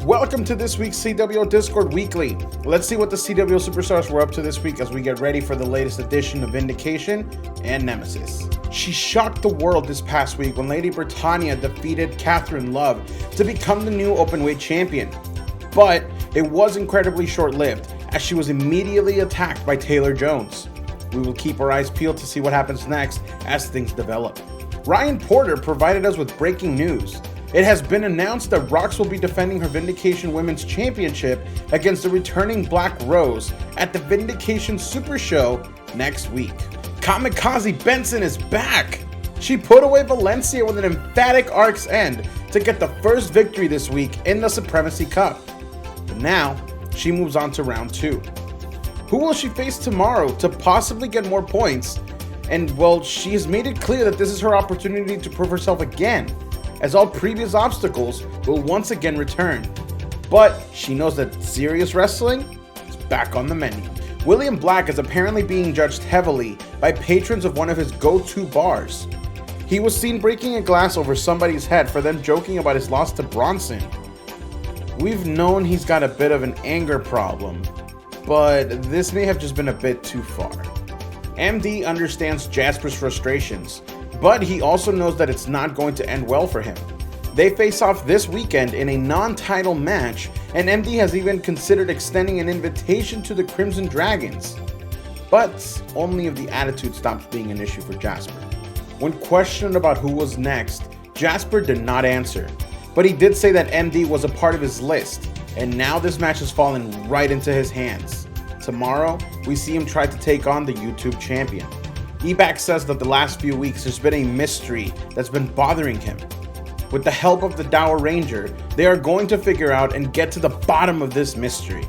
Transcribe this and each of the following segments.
Welcome to this week's CWL Discord Weekly. Let's see what the CWL superstars were up to this week as we get ready for the latest edition of Vindication and Nemesis. She shocked the world this past week when Lady Britannia defeated Catherine Love to become the new openweight champion. But it was incredibly short-lived as she was immediately attacked by Taylor Jones. We will keep our eyes peeled to see what happens next as things develop. Ryan Porter provided us with breaking news. It has been announced that Rox will be defending her Vindication Women's Championship against the returning Black Rose at the Vindication Super Show next week. Kamikaze Benson is back! She put away Valencia with an emphatic arc's end to get the first victory this week in the Supremacy Cup. But now, she moves on to round 2. Who will she face tomorrow to possibly get more points? And well, she has made it clear that this is her opportunity to prove herself again, as all previous obstacles will once again return. But she knows that serious wrestling is back on the menu. William Black is apparently being judged heavily by patrons of one of his go-to bars. He was seen breaking a glass over somebody's head for them joking about his loss to Bronson. We've known he's got a bit of an anger problem, but this may have just been a bit too far. MD understands Jasper's frustrations, but he also knows that it's not going to end well for him. They face off this weekend in a non-title match, and MD has even considered extending an invitation to the Crimson Dragons. But only if the attitude stops being an issue for Jasper. When questioned about who was next, Jasper did not answer, but he did say that MD was a part of his list, and now this match has fallen right into his hands. Tomorrow, we see him try to take on the YouTube champion. Ebac says that the last few weeks there's been a mystery that's been bothering him. With the help of the Dower Ranger, they are going to figure out and get to the bottom of this mystery.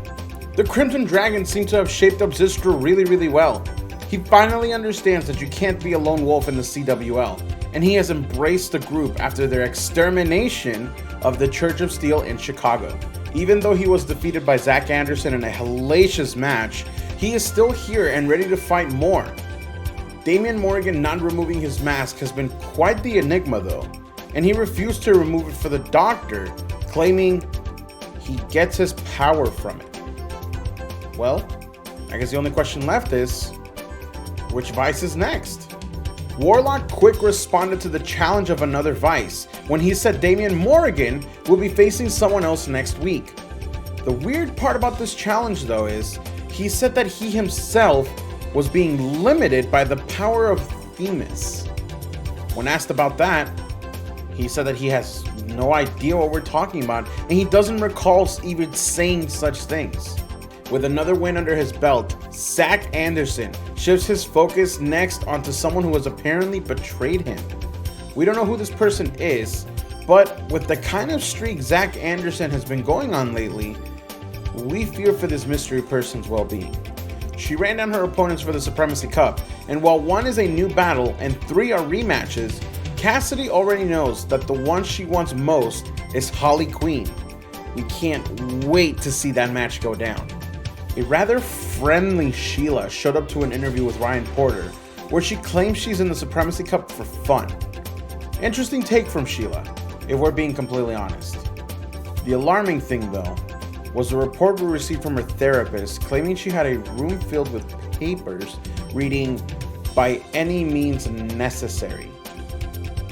The Crimson Dragons seem to have shaped up Zistro really well. He finally understands that you can't be a lone wolf in the CWL, and he has embraced the group after their extermination of the Church of Steel in Chicago. Even though he was defeated by Zach Anderson in a hellacious match, he is still here and ready to fight more. Damian Morgan not removing his mask has been quite the enigma though, and he refused to remove it for the doctor, claiming he gets his power from it. Well, I guess the only question left is, which Vice is next? Warlock quick responded to the challenge of another Vice when he said Damian Morgan will be facing someone else next week. The weird part about this challenge though is, he said that he himself was being limited by the power of Themis. When asked about that, he said that he has no idea what we're talking about and he doesn't recall even saying such things. With another win under his belt, Zach Anderson shifts his focus next onto someone who has apparently betrayed him. We don't know who this person is, but with the kind of streak Zach Anderson has been going on lately, we fear for this mystery person's well-being. She ran down her opponents for the Supremacy Cup, and while 1 is a new battle and 3 are rematches, Cassidy already knows that the one she wants most is Holly Queen. We can't wait to see that match go down. A rather friendly Sheila showed up to an interview with Ryan Porter, where she claims she's in the Supremacy Cup for fun. Interesting take from Sheila, if we're being completely honest. The alarming thing though, was the report we received from her therapist claiming she had a room filled with papers reading "by any means necessary,"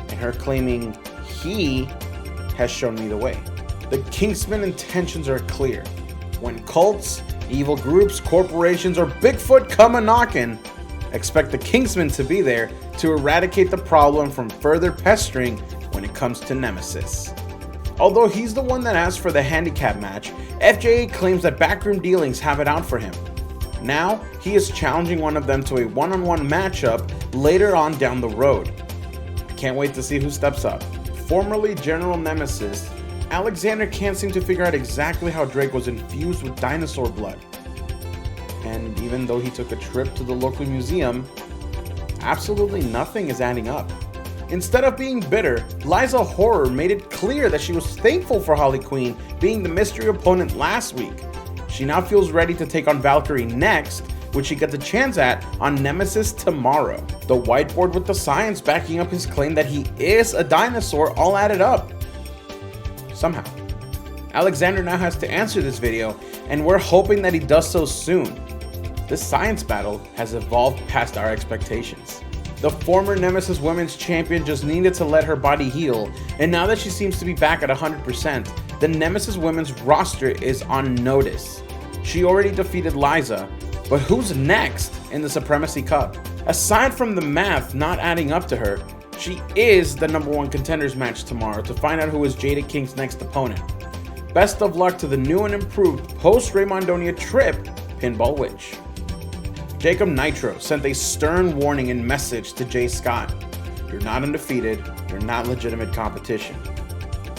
and her claiming he has shown me the way. The Kingsman intentions are clear. When cults, evil groups, corporations, or Bigfoot come a-knockin', expect the Kingsman to be there to eradicate the problem from further pestering when it comes to Nemesis. Although he's the one that asked for the handicap match, FJA claims that backroom dealings have it out for him. Now, he is challenging one of them to a one-on-one matchup later on down the road. I can't wait to see who steps up. Formerly General Nemesis, Alexander can't seem to figure out exactly how Drake was infused with dinosaur blood. And even though he took a trip to the local museum, absolutely nothing is adding up. Instead of being bitter, Liza Horror made it clear that she was thankful for Holly Queen being the mystery opponent last week. She now feels ready to take on Valkyrie next, which she gets a chance at on Nemesis tomorrow. The whiteboard with the science backing up his claim that he is a dinosaur all added up. Somehow. Alexander now has to answer this video, and we're hoping that he does so soon. This science battle has evolved past our expectations. The former Nemesis Women's Champion just needed to let her body heal, and now that she seems to be back at 100%, the Nemesis Women's roster is on notice. She already defeated Liza, but who's next in the Supremacy Cup? Aside from the math not adding up to her, she is the #1 contenders match tomorrow to find out who is Jada King's next opponent. Best of luck to the new and improved post-Raymondonia trip Pinball Witch. Jacob Nitro sent a stern warning and message to Jay Scott. You're not undefeated, you're not legitimate competition.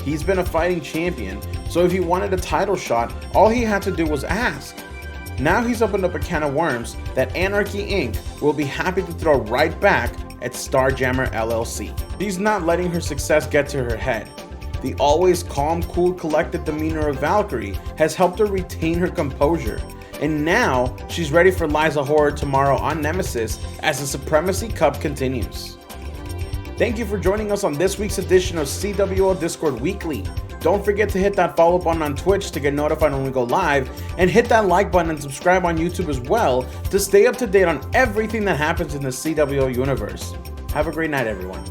He's been a fighting champion, so if he wanted a title shot, all he had to do was ask. Now he's opened up a can of worms that Anarchy Inc. will be happy to throw right back at Starjammer LLC. She's not letting her success get to her head. The always calm, cool, collected demeanor of Valkyrie has helped her retain her composure, and now she's ready for Liza Horror tomorrow on Nemesis as the Supremacy Cup continues. Thank you for joining us on this week's edition of CWL Discord Weekly. Don't forget to hit that follow button on Twitch to get notified when we go live, and hit that like button and subscribe on YouTube as well to stay up to date on everything that happens in the CWL universe. Have a great night, everyone.